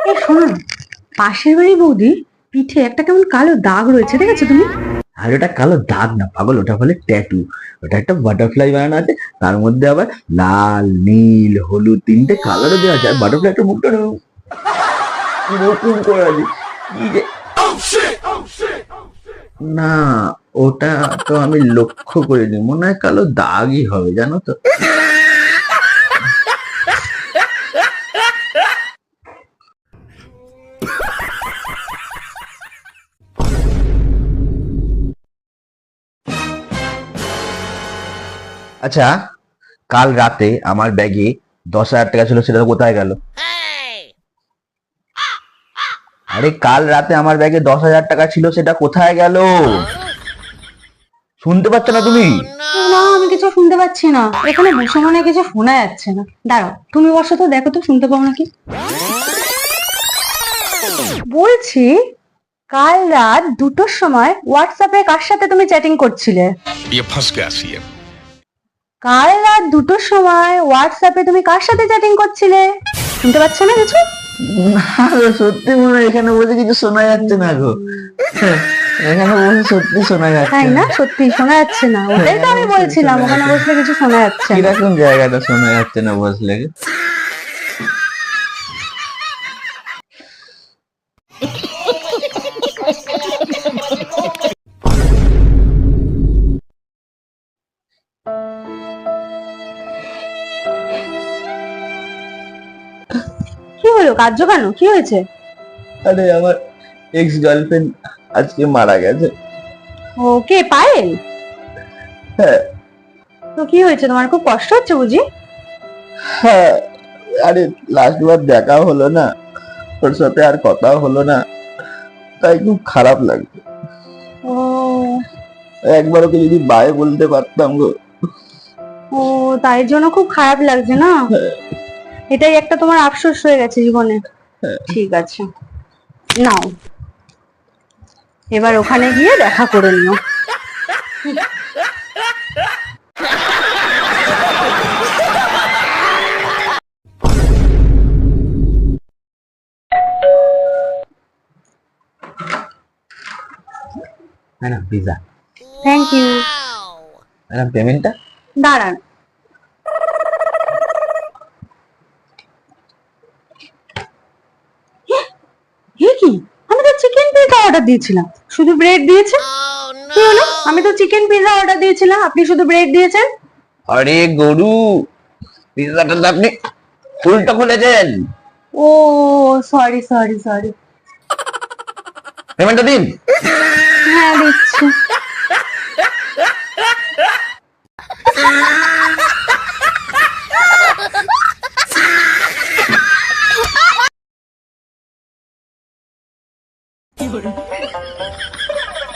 এই শোনো না, পাশের বাড়ি বৌদি পিঠে একটা কেমন কালো দাগ রয়েছে, দেখেছো তুমি? আর ওটা কালো দাগ না পাগল, ওটা বলে ট্যাটু। ওটা একটা বাটারফ্লাই বানানো আছে, তার মধ্যে আবার লাল নীল হলুদ তিনটে কালারও দেওয়া আছে, আর বাটারফ্লাইটা মুখটা এরকম করে আছে। কি যে না, ওটা তো আমি লক্ষ্য করিনি, মনে হয় কালো দাগই হবে, জানো তো। আচ্ছা, কাল রাতে আমার ব্যাগে 10,000 টাকা ছিল, সেটা কোথায় গেল? আরে কাল রাতে আমার ব্যাগে 10,000 টাকা ছিল, সেটা কোথায় গেল? শুনতে পাচ্ছ না তুমি? না, আমি কিছু শুনতে পাচ্ছি না, এখানে বসে মনে হয় কিছু শোনা যাচ্ছে না। দাঁড়াও, তুমি বসো তো, দেখো তো শুনতে পাও নাকি। বলছি, কাল রাত 2টোর সময় হোয়াটসঅ্যাপে কার সাথে তুমি চ্যাটিং করছিলে? ये फंस गया सीएम। কাল রাত 2টোর সময় হোয়াটসঅ্যাপে তুমি কার সাথে চ্যাটিং করছিলে? শুনতে পাচ্ছ না কিছু? না গো, সত্যি মনে হয় এখানে বসে কিছু শোনা যাচ্ছে না গো। এখানে বসে সত্যি শোনা যাচ্ছে তাই না। না? সত্যি শোনা যাচ্ছে না, ওটাই তো আমি বলছিলাম, ওখানে বসলে কিছু শোনা যাচ্ছে না। কিরকম জায়গাটা শোনা যাচ্ছে না বসলে? কি হলো, কাঁদছো কেন? কি হয়েছে? আরে আমার এক্স গার্লফ্রেন্ড আজকে মারা গেছে। ও, কে, পায়েল? হ্যাঁ। তো কি হয়েছে, তোমার খুব কষ্ট হচ্ছে বুঝি? হ্যাঁ, আরে লাস্ট বার দেখা হলো না, ওর সাথে আর কথাও হলো না, তাই খুব খারাপ লাগছে। ও, একবার ওকে যদি বাই বলতে পারতাম গো। ও, তাই জন্য খুব খারাপ লাগছে না? এটাই একটা তোমার আফসোস হয়ে গেছে জীবনে। ঠিক আছে, নাও, এবার ওখানে গিয়ে দেখা করে নিও। Madam pizza. Thank you. Madam পেমেন্টটা? দাঁড়ান, এ কি, আমি তো চিকেন পিৎজা অর্ডার দিয়েছিলাম, শুধু ব্রেড দিয়েছে। কি হলো, আমি তো চিকেন পিৎজা অর্ডার দিয়েছিলাম, আপনি শুধু ব্রেড দিয়েছেন। আরে গরু, পিজাটা তো আপনি উল্টো খুলেছেন। ও, সরি সরি সরি। পেমেন্টটা দিন। হ্যাঁ, দিচ্ছি।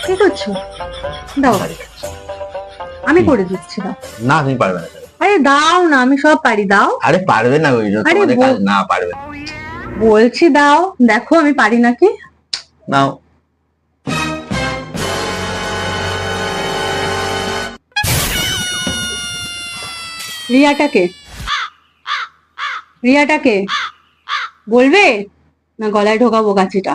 কি করছো? দাও, আমি করে দিচ্ছি, দাও। না তুমি পারবে না। আরে দাও না, আমি সব পারি, দাও। আরে পারবে না, ওই আরে তোমাদের কাজ না, পারবে না। বলছি দাও, দেখো আমি পারি নাকি। নাও। রিয়াটাকে, রিয়াটাকে বলবে না গলায় ঢোকাবো কাছিটা?